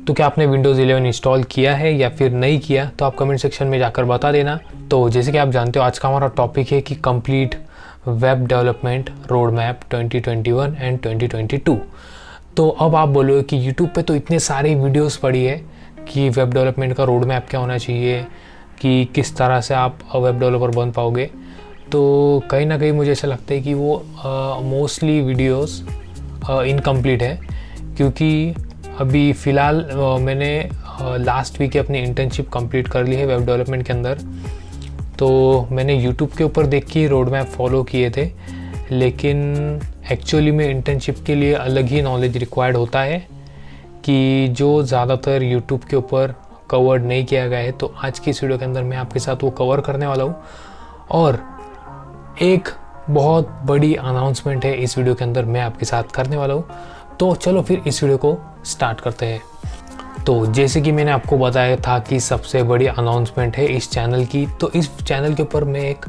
तो क्या आपने विंडोज़ 11 इंस्टॉल किया है या फिर नहीं किया, तो आप कमेंट सेक्शन में जाकर बता देना। तो जैसे कि आप जानते हो आज का हमारा टॉपिक है कि complete web development road map 2021 and 2022। तो अब आप बोलोगे कि यूट्यूब पे तो इतने सारे वीडियोस पड़ी है कि वेब डेवलपमेंट का रोड मैप क्या होना चाहिए, कि किस तरह से आप वेब डेवलपर बन पाओगे। तो कहीं ना कहीं मुझे ऐसा लगता है कि वो मोस्टली वीडियोस इनकम्प्लीट है, क्योंकि अभी फ़िलहाल मैंने लास्ट वीक अपनी इंटर्नशिप कंप्लीट कर ली है वेब डेवलपमेंट के अंदर। तो मैंने यूट्यूब के ऊपर देख के रोड मैप फॉलो किए थे, लेकिन एक्चुअली में इंटर्नशिप के लिए अलग ही नॉलेज रिक्वायर्ड होता है कि जो ज़्यादातर यूट्यूब के ऊपर कवर नहीं किया गया है। तो आज की इस वीडियो के अंदर मैं आपके साथ वो कवर करने वाला हूँ, और एक बहुत बड़ी अनाउंसमेंट है इस वीडियो के अंदर मैं आपके साथ करने वाला हूँ। तो चलो फिर इस वीडियो को स्टार्ट करते हैं। तो जैसे कि मैंने आपको बताया था कि सबसे बड़ी अनाउंसमेंट है इस चैनल की, तो इस चैनल के ऊपर मैं एक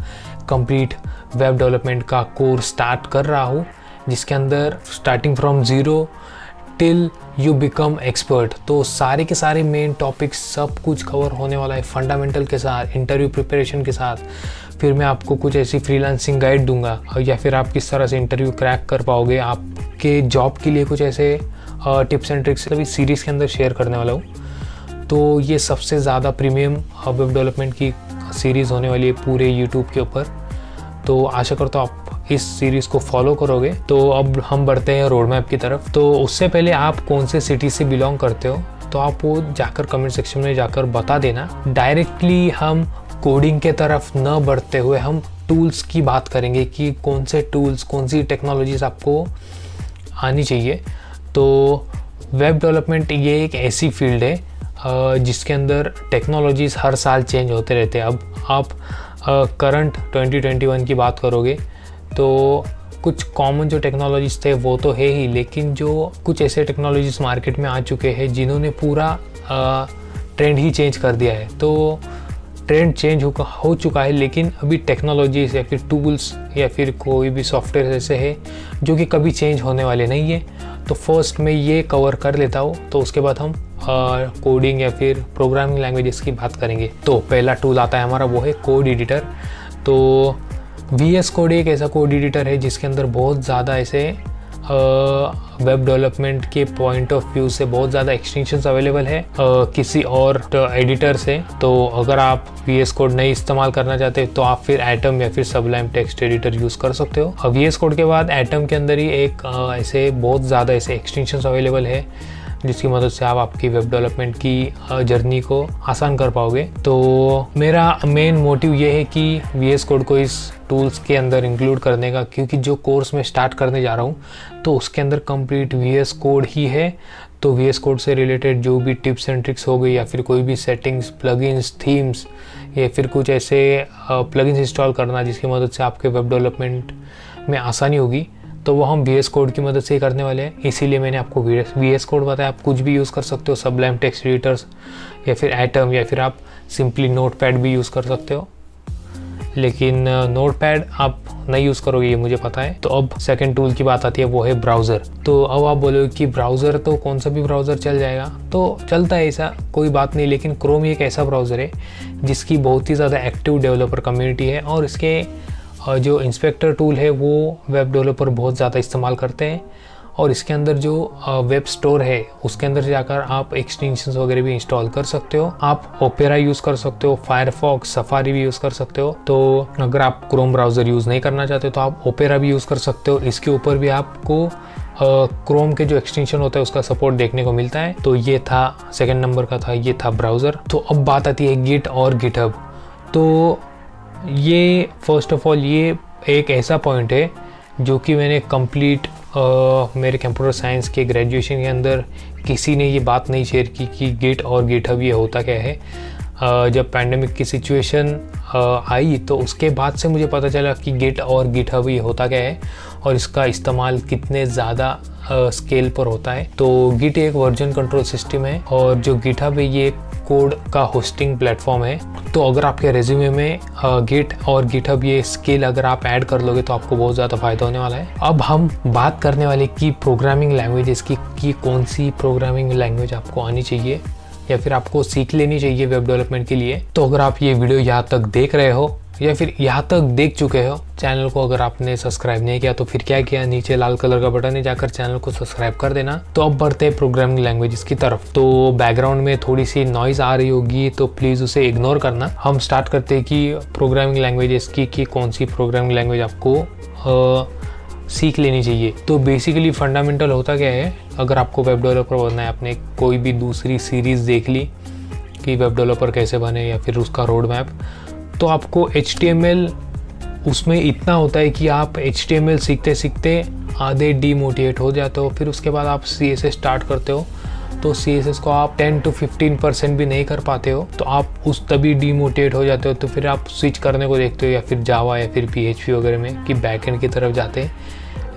कंप्लीट वेब डेवलपमेंट का कोर्स स्टार्ट कर रहा हूँ, जिसके अंदर starting from zero till you become expert. तो सारे के सारे मेन टॉपिक्स सब कुछ कवर होने वाला है, फंडामेंटल के साथ, इंटरव्यू प्रिपरेशन के साथ। फिर मैं आपको कुछ ऐसी फ्रीलांसिंग गाइड दूंगा, या फिर आप किस तरह से इंटरव्यू क्रैक कर पाओगे, आपके जॉब के लिए कुछ ऐसे टिप्स एंड ट्रिक्स अभी सीरीज़ के अंदर शेयर करने वाला हूँ। तो ये सबसे ज़्यादा प्रीमियम वेब डेवलपमेंट की सीरीज़ होने वाली है पूरे यूट्यूब के ऊपर। तो आशा करता हूँ आप इस सीरीज़ को फॉलो करोगे। तो अब हम बढ़ते हैं रोड मैप की तरफ। तो उससे पहले आप कौन से सिटी से बिलोंग करते हो, तो आप वो जाकर कमेंट सेक्शन में जाकर बता देना। डायरेक्टली हम कोडिंग के तरफ न बढ़ते हुए हम टूल्स की बात करेंगे कि कौन से टूल्स, कौन सी टेक्नोलॉजीज़ आपको आनी चाहिए। तो वेब डेवलपमेंट ये एक ऐसी फील्ड है जिसके अंदर टेक्नोलॉजीज़ हर साल चेंज होते रहते हैं। अब आप करंट 2021 की बात करोगे तो कुछ कॉमन जो टेक्नोलॉजीज़ थे वो तो है ही, लेकिन जो कुछ ऐसे टेक्नोलॉजीज़ मार्केट में आ चुके हैं जिन्होंने पूरा ट्रेंड ही चेंज कर दिया है। तो ट्रेंड चेंज हो चुका है, लेकिन अभी टेक्नोलॉजीज़ या फिर टूल्स या फिर कोई भी सॉफ्टवेयर ऐसे है जो कि कभी चेंज होने वाले नहीं है। तो फर्स्ट मैं ये कवर कर लेता हूँ, तो उसके बाद हम कोडिंग या फिर प्रोग्रामिंग लैंग्वेजेस की बात करेंगे। तो पहला टूल आता है हमारा, वो है कोड एडिटर। तो VS कोड एक ऐसा कोड एडिटर है जिसके अंदर बहुत ज़्यादा ऐसे वेब डेवलपमेंट के पॉइंट ऑफ व्यू से बहुत ज़्यादा एक्सटेंशंस अवेलेबल है किसी और एडिटर से। तो अगर आप VS कोड नहीं इस्तेमाल करना चाहते तो आप फिर एटम या फिर सबलाइम टेक्स्ट एडिटर यूज़ कर सकते हो। VS कोड के बाद एटम के अंदर ही एक ऐसे बहुत ज़्यादा ऐसे एक्सटेंशंस अवेलेबल है जिसकी मदद से आप आपकी वेब डेवलपमेंट की जर्नी को आसान कर पाओगे। तो मेरा मेन मोटिव ये है कि VS कोड को इस टूल्स के अंदर इंक्लूड करने का, क्योंकि जो कोर्स मैं स्टार्ट करने जा रहा हूँ तो उसके अंदर कंप्लीट VS कोड ही है। तो VS कोड से रिलेटेड जो भी टिप्स एंड ट्रिक्स हो गई, या फिर कोई भी सेटिंग्स, प्लगइन्स, थीम्स, या फिर कुछ ऐसे प्लगइन्स इंस्टॉल करना जिसकी मदद से आपके वेब डेवलपमेंट में आसानी होगी, तो वो हम VS कोड की मदद से ही करने वाले हैं। इसीलिए मैंने आपको VS कोड बताया। आप कुछ भी यूज़ कर सकते हो, सबलाइम टेक्स्ट एडिटर्स या फिर एटम, या फिर आप सिंपली नोटपैड भी यूज़ कर सकते हो, लेकिन नोटपैड आप नहीं यूज़ करोगे ये मुझे पता है। तो अब सेकंड टूल की बात आती है, वो है ब्राउज़र। तो अब आप बोलोगे कि ब्राउज़र तो कौन सा भी ब्राउज़र चल जाएगा, तो चलता है, ऐसा कोई बात नहीं। लेकिन क्रोम एक ऐसा ब्राउज़र है जिसकी बहुत ही ज़्यादा एक्टिव डेवलपर कम्युनिटी है, और इसके जो इंस्पेक्टर टूल है वो वेब डेवलपर बहुत ज़्यादा इस्तेमाल करते हैं। और इसके अंदर जो वेब स्टोर है उसके अंदर जाकर आप एक्सटेंशंस वगैरह भी इंस्टॉल कर सकते हो। आप ओपेरा यूज़ कर सकते हो, फायरफॉक्स, सफारी भी यूज़ कर सकते हो। तो अगर आप क्रोम ब्राउज़र यूज़ नहीं करना चाहते तो आप ओपेरा भी यूज़ कर सकते हो। इसके ऊपर भी आपको क्रोम के जो एक्सटेंशन होता है उसका सपोर्ट देखने को मिलता है। तो ये था सेकेंड नंबर का था, ये था ब्राउज़र। तो अब बात आती है गिट और गिटहब। तो ये फर्स्ट ऑफ ऑल ये एक ऐसा पॉइंट है जो कि मैंने कंप्लीट मेरे कंप्यूटर साइंस के ग्रेजुएशन के अंदर किसी ने ये बात नहीं शेयर की कि गिट और गिटहब ये होता क्या है। जब पैंडेमिक की सिचुएशन आई तो उसके बाद से मुझे पता चला कि गिट और गिटहब ये होता क्या है। और इसका इस्तेमाल कितने ज़्यादा स्केल पर होता है। तो गिट एक वर्जन कंट्रोल सिस्टम है और जो गिटहब है ये कोड का होस्टिंग प्लेटफॉर्म है। तो अगर आपके रेज्यूमे में गिट और गिटहब ये स्किल अगर आप ऐड कर लोगे तो आपको बहुत ज़्यादा फायदा होने वाला है। अब हम बात करने वाले की प्रोग्रामिंग लैंग्वेजेस की कौन सी प्रोग्रामिंग लैंग्वेज आपको आनी चाहिए या फिर आपको सीख लेनी चाहिए वेब डेवलपमेंट के लिए। तो अगर आप ये वीडियो यहाँ तक देख रहे हो या फिर यहाँ तक देख चुके हो, चैनल को अगर आपने सब्सक्राइब नहीं किया तो फिर क्या किया, नीचे लाल कलर का बटन है, जाकर चैनल को सब्सक्राइब कर देना। तो अब बढ़ते हैं प्रोग्रामिंग लैंग्वेजेस की तरफ। तो बैकग्राउंड में थोड़ी सी नॉइज़ आ रही होगी तो प्लीज़ उसे इग्नोर करना। हम स्टार्ट करते हैं कि प्रोग्रामिंग लैंग्वेजेस की कौन सी प्रोग्रामिंग लैंग्वेज आपको सीख लेनी चाहिए। तो बेसिकली फंडामेंटल होता क्या है, अगर आपको वेब डेवलपर बनना है, आपने कोई भी दूसरी सीरीज़ देख ली कि वेब डेवलपर कैसे बने या फिर उसका रोड मैप, तो आपको HTML उसमें इतना होता है कि आप HTML सीखते सीखते आधे डीमोटिवेट हो जाते हो। फिर उसके बाद आप CSS स्टार्ट करते हो तो CSS को आप 10 to 15% भी नहीं कर पाते हो, तो आप उस तभी डीमोटिवेट हो जाते हो। तो फिर आप स्विच करने को देखते हो या फिर जावा या फिर PHP वगैरह में कि बैकएंड की तरफ जाते हैं।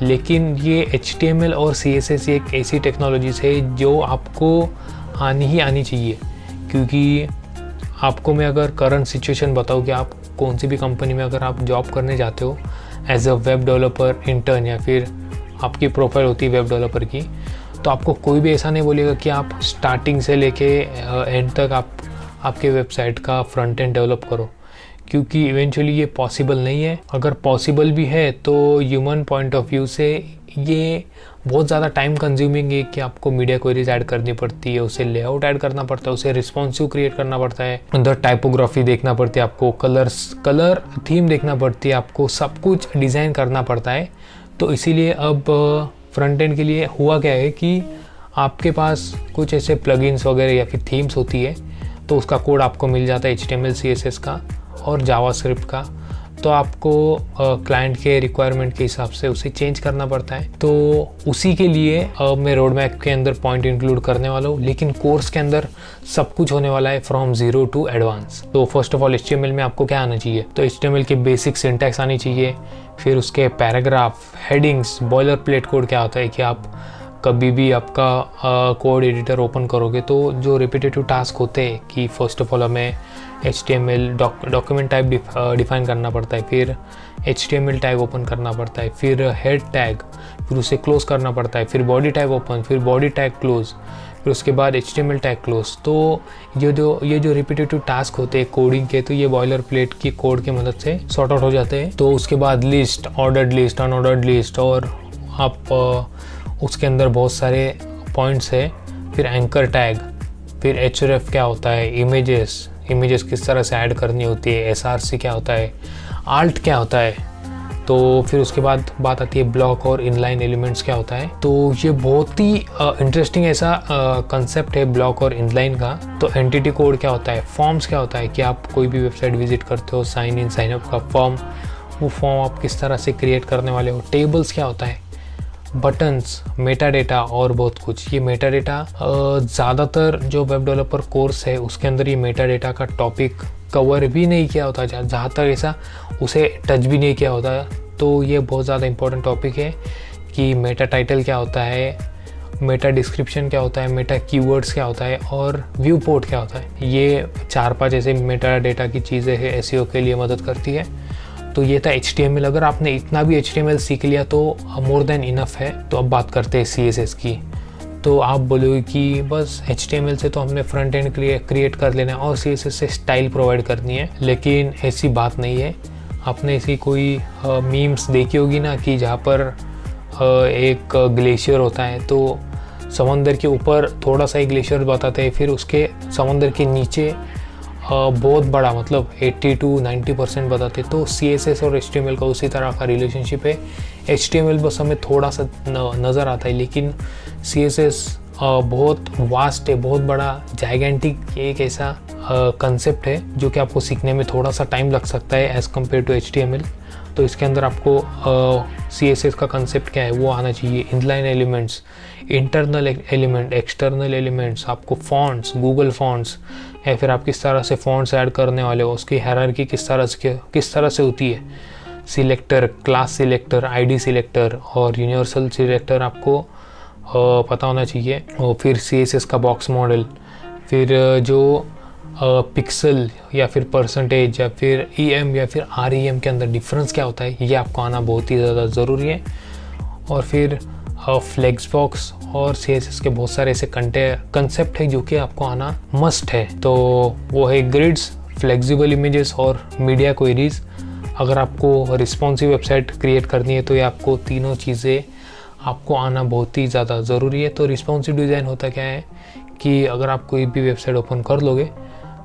लेकिन ये HTML और CSS एक ऐसी टेक्नोलॉजीज है जो आपको आनी ही आनी चाहिए, क्योंकि आपको मैं अगर करंट सिचुएशन बताऊँ कि आप कौन सी भी कंपनी में अगर आप जॉब करने जाते हो as a web developer intern या फिर आपकी प्रोफाइल होती है वेब डेवलपर की, तो आपको कोई भी ऐसा नहीं बोलेगा कि आप स्टार्टिंग से लेके एंड तक आपके वेबसाइट का फ्रंट एंड डेवलप करो, क्योंकि इवेंचुअली ये पॉसिबल नहीं है। अगर पॉसिबल भी है तो ह्यूमन पॉइंट ऑफ व्यू से ये बहुत ज़्यादा टाइम कंज्यूमिंग है कि आपको मीडिया क्वेरीज ऐड करनी पड़ती है, उसे लेआउट ऐड करना पड़ता है, उसे रिस्पॉन्सिव क्रिएट करना पड़ता है, अंदर टाइपोग्राफी देखना पड़ती है, आपको कलर थीम देखना पड़ती है, आपको सब कुछ डिज़ाइन करना पड़ता है। तो इसीलिए अब फ्रंट एंड के लिए हुआ क्या है कि आपके पास कुछ ऐसे प्लगइन्स वगैरह या फिर थीम्स होती है, तो उसका कोड आपको मिल जाता है HTML CSS का और जावास्क्रिप्ट का। तो आपको क्लाइंट के रिक्वायरमेंट के हिसाब से उसे चेंज करना पड़ता है। तो उसी के लिए मैं रोड मैप के अंदर पॉइंट इंक्लूड करने वाला हूँ, लेकिन कोर्स के अंदर सब कुछ होने वाला है फ्रॉम ज़ीरो टू एडवांस। तो फर्स्ट ऑफ ऑल HTML में आपको क्या आना चाहिए, तो HTML की बेसिक सिंटैक्स आनी चाहिए, फिर उसके paragraph, headings, boiler plate code क्या होता है कि आप कभी भी आपका कोड एडिटर ओपन करोगे तो जो रिपीटेटिव टास्क होते हैं कि फर्स्ट ऑफ ऑल हमें HTML डॉक्यूमेंट टाइप डिफाइन करना पड़ता है, फिर HTML टैग ओपन करना पड़ता है, फिर हेड टैग, फिर उसे क्लोज करना पड़ता है, फिर बॉडी टैग ओपन, फिर बॉडी टैग क्लोज, फिर उसके बाद HTML टैग क्लोज। तो ये जो रिपीटेटिव टास्क होते हैं कोडिंग के, तो ये बॉयलर प्लेट की कोड की मदद से सॉर्ट आउट हो जाते हैं। तो उसके बाद list, ordered list, unordered list, और आप उसके अंदर बहुत सारे पॉइंट्स है, फिर एंकर टैग, फिर href क्या होता है, इमेजेस किस तरह से ऐड करनी होती है, src क्या होता है, आल्ट क्या होता है। तो फिर उसके बाद बात आती है ब्लॉक और इनलाइन एलिमेंट्स क्या होता है। तो ये बहुत ही इंटरेस्टिंग ऐसा कंसेप्ट है ब्लॉक और इनलाइन का। तो एंटिटी कोड क्या होता है, फॉर्म्स क्या होता है कि आप कोई भी वेबसाइट विजिट करते हो, साइन इन साइन अप का फॉर्म, वो फॉर्म आप किस तरह से क्रिएट करने वाले हो, टेबल्स क्या होता है, बटन्स, मेटा डेटा और बहुत कुछ। ये मेटा डेटा ज़्यादातर जो वेब डेवलपर कोर्स है उसके अंदर ये मेटा डेटा का टॉपिक कवर भी नहीं किया होता, जहाँ तक ऐसा उसे टच भी नहीं किया होता। तो ये बहुत ज़्यादा इंपॉर्टेंट टॉपिक है कि मेटा टाइटल क्या होता है, मेटा डिस्क्रिप्शन क्या होता है, मेटा कीवर्ड्स क्या होता है और व्यू पोर्ट क्या होता है। ये 4-5 ऐसे मेटा डेटा की चीज़ें हैं, SEO के लिए मदद करती है। तो ये था HTML। अगर आपने इतना भी HTML सीख लिया तो मोर देन इनफ है। तो अब बात करते हैं CSS की। तो आप बोलोगे कि बस HTML से तो हमने फ्रंट एंड क्रिएट कर लेना है और CSS से स्टाइल प्रोवाइड करनी है, लेकिन ऐसी बात नहीं है। आपने ऐसी कोई मीम्स देखी होगी ना कि जहाँ पर एक ग्लेशियर होता है, तो समंदर के ऊपर थोड़ा सा ही ग्लेशियर बताते हैं, फिर उसके समंदर के नीचे बहुत बड़ा मतलब 80 to 90% बताते। तो CSS और HTML का उसी तरह का रिलेशनशिप है। HTML बस हमें थोड़ा सा नज़र आता है, लेकिन CSS बहुत वास्ट है, बहुत बड़ा जाइगेंटिक एक ऐसा कंसेप्ट है जो कि आपको सीखने में थोड़ा सा टाइम लग सकता है एज़ कम्पेयर टू HTML। तो इसके अंदर आपको CSS का कंसेप्ट क्या है वो आना चाहिए, inline elements, internal element, external elements, आपको फॉन्ट्स, गूगल फॉन्ट्स, या फिर आप किस तरह से फॉन्ट्स ऐड करने वाले हो, उसकी हायरार्की किस तरह से होती है, selector, class selector, ID selector और यूनिवर्सल सिलेक्टर आपको पता होना चाहिए। और फिर CSS का बॉक्स मॉडल, फिर जो पिक्सल या फिर परसेंटेज या फिर EM या फिर REM के अंदर डिफरेंस क्या होता है, ये आपको आना बहुत ही ज़्यादा ज़रूरी है। और फिर फ्लेक्स बॉक्स और CSS के बहुत सारे ऐसे कंसेप्ट है जो कि आपको आना मस्ट है। तो वो है ग्रिड्स, फ्लेक्सिबल इमेजेस और मीडिया क्वेरीज। अगर आपको रिस्पॉन्सिव वेबसाइट क्रिएट करनी है तो ये आपको तीनों चीज़ें आपको आना बहुत ही ज़्यादा ज़रूरी है। तो रिस्पॉन्सिव डिज़ाइन होता क्या है कि अगर आप कोई भी वेबसाइट ओपन कर लोगे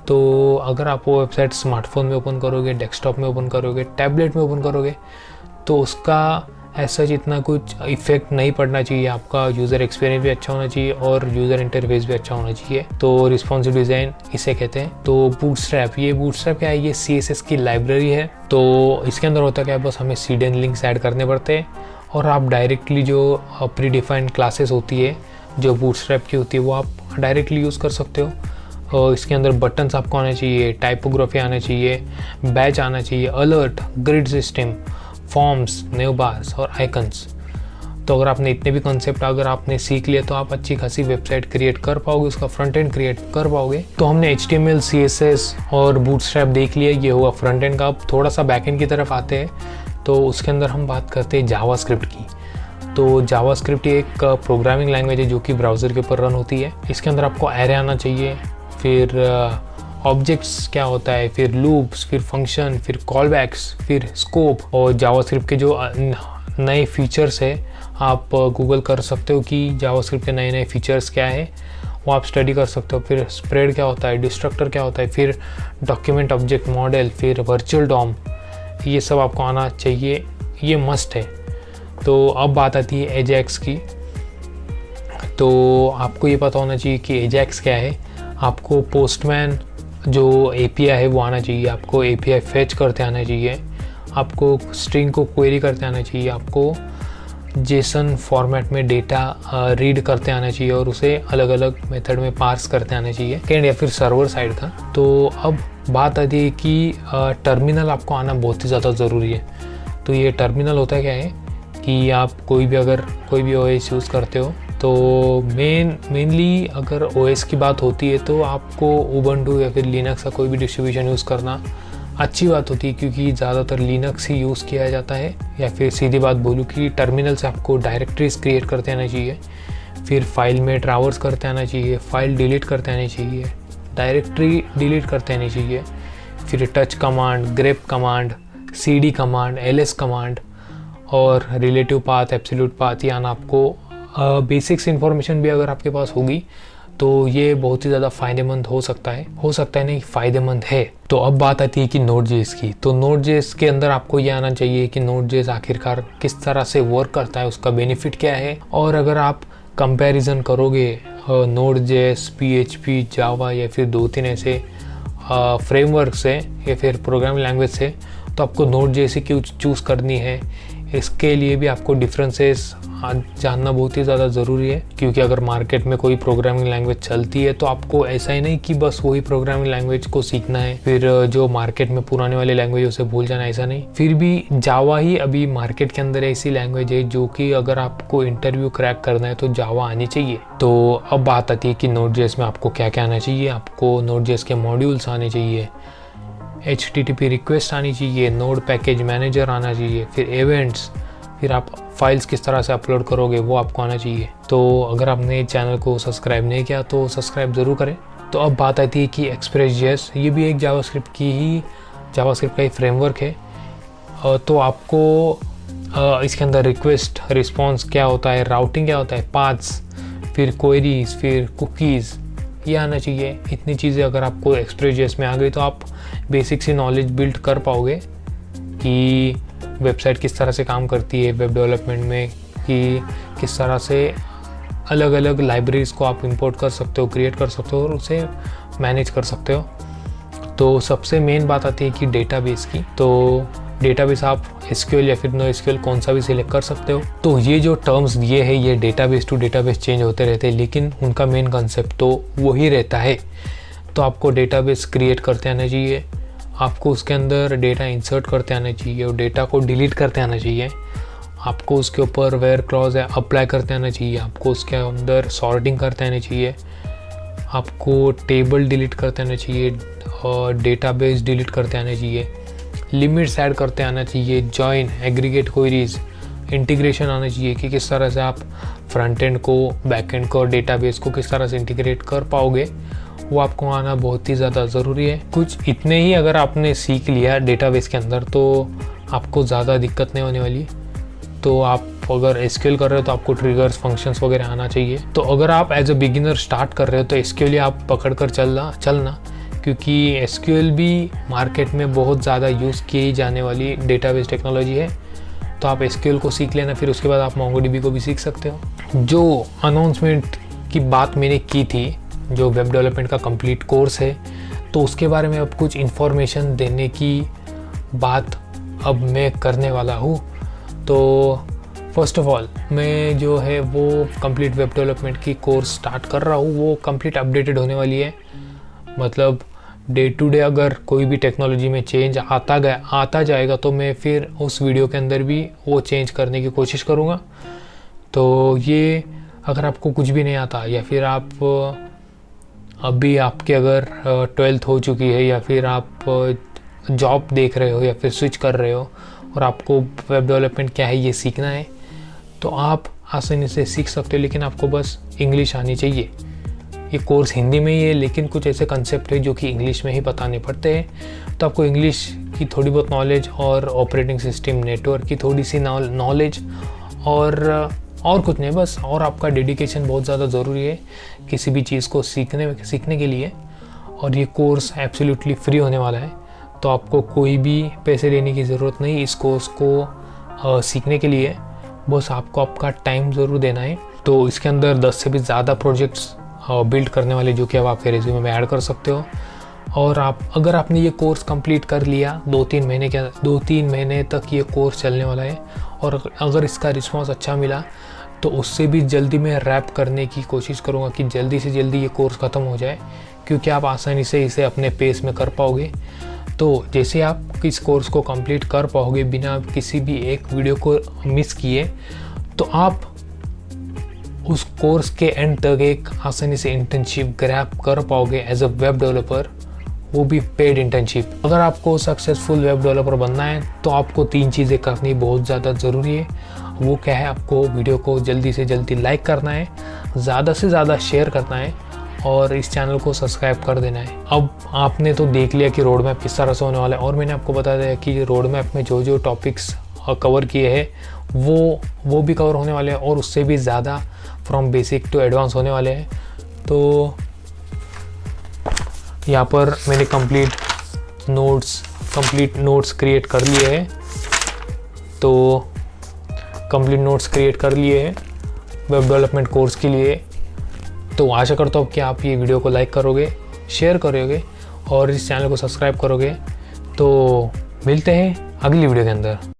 तो अगर आप वो वेबसाइट स्मार्टफोन में ओपन करोगे, डेस्कटॉप में ओपन करोगे, टैबलेट में ओपन करोगे तो उसका ऐसा इतना कुछ इफेक्ट नहीं पड़ना चाहिए। आपका यूज़र एक्सपीरियंस भी अच्छा होना चाहिए और यूज़र इंटरफेस भी अच्छा होना चाहिए। तो रिस्पॉन्सिव डिज़ाइन इसे कहते हैं। तो बूटस्ट्रैप, ये बूटस्ट्रैप क्या है, ये CSS की लाइब्रेरी है। तो इसके अंदर होता क्या है, बस हमें सीडन लिंक्स ऐड करने पड़ते हैं और आप डायरेक्टली जो प्री डिफाइंड क्लासेस होती है जो बूटस्ट्रैप की होती है वो आप डायरेक्टली यूज़ कर सकते हो। और इसके अंदर बटन्स आपको आने चाहिए, टाइपोग्राफी आना चाहिए, बैच आना चाहिए, अलर्ट, ग्रिड सिस्टम, फॉर्म्स, नेव बार्स और आइकन्स। तो अगर आपने इतने भी कंसेप्ट अगर आपने सीख लिए तो आप अच्छी खासी वेबसाइट क्रिएट कर पाओगे, उसका फ्रंट एंड क्रिएट कर पाओगे। तो हमने HTML, CSS और बूटस्ट्रैप देख लिया, ये हुआ फ्रंट एंड का। अब थोड़ा सा बैक एंड की तरफ आते हैं तो उसके अंदर हम बात करते हैं जावास्क्रिप्ट की। तो जावास्क्रिप्ट एक प्रोग्रामिंग लैंग्वेज है जो कि ब्राउज़र के ऊपर रन होती है। इसके अंदर आपको एरे आना चाहिए, फिर ऑब्जेक्ट्स क्या होता है, फिर लूप्स, फिर फंक्शन, फिर कॉलबैक्स, फिर स्कोप। और जावास्क्रिप्ट के जो नए फीचर्स है आप गूगल कर सकते हो कि जावास्क्रिप्ट के नए नए फीचर्स क्या है, वो आप स्टडी कर सकते हो। फिर स्प्रेड क्या होता है, डिस्ट्रक्टर क्या होता है, फिर डॉक्यूमेंट ऑब्जेक्ट मॉडल, फिर वर्चुअल डॉम, ये सब आपको आना चाहिए, ये मस्ट है। तो अब बात आती है एजैक्स की। तो आपको ये पता होना चाहिए कि एजैक्स क्या है। आपको पोस्टमैन जो API है वो आना चाहिए, आपको API फेच करते आना चाहिए, आपको स्ट्रिंग को क्वेरी करते आना चाहिए, आपको जेसन फॉर्मेट में डेटा रीड करते आना चाहिए और उसे अलग अलग मेथड में पार्स करते आना चाहिए, कैंड या फिर सर्वर साइड का। तो अब बात आती है कि टर्मिनल आपको आना बहुत ही ज़्यादा ज़रूरी है। तो ये टर्मिनल होता क्या है कि आप अगर कोई भी OS यूज़ करते हो तो मेनली अगर OS की बात होती है तो आपको उबंटू या फिर लिनक्स का कोई भी डिस्ट्रीब्यूशन यूज़ करना अच्छी बात होती है, क्योंकि ज़्यादातर लिनक्स ही यूज़ किया जाता है। या फिर सीधी बात बोलूँ कि टर्मिनल से आपको डायरेक्टरीज क्रिएट करते आना चाहिए, फिर फाइल में ट्रावर्स करते आना चाहिए, फाइल डिलीट करते आनी चाहिए, डायरेक्टरी डिलीट करते आनी चाहिए, फिर touch command, grep command, CD command, LS command और रिलेटिव पाथ, एब्सोल्यूट पाथ, ये आना आपको बेसिक्स इन्फॉर्मेशन भी अगर आपके पास होगी तो ये बहुत ही ज़्यादा फ़ायदेमंद हो सकता है नहीं, फ़ायदेमंद है। तो अब बात आती है कि Node.js की। तो Node.js के अंदर आपको ये आना चाहिए कि Node.js आखिरकार किस तरह से वर्क करता है, उसका बेनिफिट क्या है। और अगर आप कंपैरिजन करोगे Node.js, PHP, जावा या फिर 2-3 ऐसे फ्रेमवर्क से या फिर प्रोग्रामिंग लैंग्वेज से, तो आपको Node.js ही क्यों चूज़ करनी है, इसके लिए भी आपको डिफरेंसेस जानना बहुत ही ज़्यादा ज़रूरी है। क्योंकि अगर मार्केट में कोई प्रोग्रामिंग लैंग्वेज चलती है तो आपको ऐसा ही नहीं कि बस वही प्रोग्रामिंग लैंग्वेज को सीखना है, फिर जो मार्केट में पुराने वाले लैंग्वेज उसे भूल जाना, ऐसा नहीं। फिर भी जावा ही अभी मार्केट के अंदर ऐसी लैंग्वेज है जो कि अगर आपको इंटरव्यू क्रैक करना है तो जावा आनी चाहिए। तो अब बात आती है कि Node.js में आपको क्या क्या आना चाहिए। आपको Node.js के मॉड्यूल्स आने चाहिए, HTTP रिक्वेस्ट आनी चाहिए, नोड पैकेज मैनेजर आना चाहिए, फिर इवेंट्स, फिर आप फाइल्स किस तरह से अपलोड करोगे वो आपको आना चाहिए। तो अगर आपने चैनल को सब्सक्राइब नहीं किया तो सब्सक्राइब ज़रूर करें। तो अब बात आती है कि Express.js, ये भी एक जावास्क्रिप्ट का ही फ्रेमवर्क है। तो आपको इसके अंदर रिक्वेस्ट रिस्पॉन्स क्या होता है, राउटिंग क्या होता है, पाथ्स, फिर क्वेरीज, फिर कुकीज़, ये आना चाहिए। इतनी चीज़ें अगर आपको Express.js में आ गई तो आप बेसिक सी नॉलेज बिल्ड कर पाओगे कि वेबसाइट किस तरह से काम करती है वेब डेवलपमेंट में, कि किस तरह से अलग अलग लाइब्रेरीज़ को आप इंपोर्ट कर सकते हो, क्रिएट कर सकते हो और उसे मैनेज कर सकते हो। तो सबसे मेन बात आती है कि डेटाबेस की। तो डेटाबेस आप SQL या फिर NoSQL कौन सा भी सिलेक्ट कर सकते हो। तो ये जो टर्म्स दिए हैं ये डेटाबेस टू डेटाबेस चेंज होते रहते हैं, लेकिन उनका मेन कंसेप्ट तो वही रहता है। तो आपको डेटाबेस क्रिएट करते आना चाहिए, आपको उसके अंदर डेटा इंसर्ट करते आना चाहिए और डेटा को डिलीट करते आना चाहिए। आपको उसके ऊपर वेयर क्लॉज है अप्लाई करते आना चाहिए। आपको उसके अंदर सॉर्टिंग करते आना चाहिए। आपको टेबल डिलीट करते आना चाहिए और डेटाबेस डिलीट करते आना चाहिए। लिमिट्स ऐड करते आना चाहिए। जॉइन, एग्रीगेट क्वेरीज, इंटीग्रेशन आना चाहिए कि किस तरह से आप फ्रंट एंड को, बैक एंड को और डेटाबेस को किस तरह से इंटीग्रेट कर पाओगे, वो आपको आना बहुत ही ज़्यादा ज़रूरी है। कुछ इतने ही अगर आपने सीख लिया डेटाबेस के अंदर तो आपको ज़्यादा दिक्कत नहीं होने वाली। तो आप अगर एसक्यूएल कर रहे हो तो आपको ट्रिगर्स, फंक्शंस वगैरह आना चाहिए। तो अगर आप एज अ बिगिनर स्टार्ट कर रहे हो तो एसक्यूएल आप पकड़ कर चलना, क्योंकि एसक्यूएल भी मार्केट में बहुत ज़्यादा यूज़ की जाने वाली डेटाबेस टेक्नोलॉजी है। तो आप एसक्यूएल को सीख लेना, फिर उसके बाद आप मोंगोडीबी को भी सीख सकते हो। जो अनाउंसमेंट की बात मैंने की थी, जो वेब डेवलपमेंट का कंप्लीट कोर्स है, तो उसके बारे में अब कुछ इन्फॉर्मेशन देने की बात अब मैं करने वाला हूँ। तो फर्स्ट ऑफ ऑल मैं जो है वो कंप्लीट वेब डेवलपमेंट की कोर्स स्टार्ट कर रहा हूँ। वो कंप्लीट अपडेटेड होने वाली है। मतलब डे टू डे अगर कोई भी टेक्नोलॉजी में चेंज आता जाएगा तो मैं फिर उस वीडियो के अंदर भी वो चेंज करने की कोशिश करूँगा। तो ये अगर आपको कुछ भी नहीं आता, या फिर आप अभी आपके अगर 12th हो चुकी है, या फिर आप जॉब देख रहे हो या फिर स्विच कर रहे हो और आपको वेब डेवलपमेंट क्या है ये सीखना है, तो आप आसानी से सीख सकते हो। लेकिन आपको बस इंग्लिश आनी चाहिए। ये कोर्स हिंदी में ही है, लेकिन कुछ ऐसे कंसेप्ट है जो कि इंग्लिश में ही बताने पड़ते हैं। तो आपको इंग्लिश की थोड़ी बहुत नॉलेज और ऑपरेटिंग सिस्टम, नेटवर्क की थोड़ी सी नॉलेज और कुछ नहीं बस, और आपका डेडिकेशन बहुत ज़्यादा ज़रूरी है किसी भी चीज़ को सीखने के लिए। और ये कोर्स एब्सोल्युटली फ्री होने वाला है, तो आपको कोई भी पैसे देने की ज़रूरत नहीं इस कोर्स को सीखने के लिए। बस आपको आपका टाइम ज़रूर देना है। तो इसके अंदर 10 से भी ज़्यादा प्रोजेक्ट्स बिल्ड करने वाले जो कि अब आपके रेज्यूमे में ऐड कर सकते हो। और अगर आपने ये कोर्स कंप्लीट कर लिया 2-3 महीने तक ये कोर्स चलने वाला है, और अगर इसका रिस्पांस अच्छा मिला तो उससे भी जल्दी मैं रैप करने की कोशिश करूँगा कि जल्दी से जल्दी ये कोर्स ख़त्म हो जाए, क्योंकि आप आसानी से इसे अपने पेस में कर पाओगे। तो जैसे आप इस कोर्स को कंप्लीट कर पाओगे बिना किसी भी एक वीडियो को मिस किए, तो आप उस कोर्स के एंड तक एक आसानी से इंटर्नशिप ग्रैब कर पाओगे एज अ वेब डेवलपर, वो भी पेड इंटर्नशिप। अगर आपको सक्सेसफुल वेब डेवलपर बनना है तो आपको 3 चीज़ें करनी बहुत ज़्यादा ज़रूरी है। वो क्या है? आपको वीडियो को जल्दी से जल्दी लाइक करना है, ज़्यादा से ज़्यादा शेयर करना है और इस चैनल को सब्सक्राइब कर देना है। अब आपने तो देख लिया कि रोड मैप किस तरह से होने वाला है, और मैंने आपको बता दिया कि रोड मैप में जो जो टॉपिक्स कवर किए हैं वो भी कवर होने वाले हैं, और उससे भी ज़्यादा फ्रॉम बेसिक टू एडवांस होने वाले हैं। तो यहाँ पर मैंने कंप्लीट नोट्स क्रिएट कर लिए हैं। तो कंप्लीट नोट्स क्रिएट कर लिए हैं वेब डेवलपमेंट कोर्स के लिए। तो आशा करता हूँ कि आप ये वीडियो को लाइक करोगे, शेयर करोगे और इस चैनल को सब्सक्राइब करोगे। तो मिलते हैं अगली वीडियो के अंदर।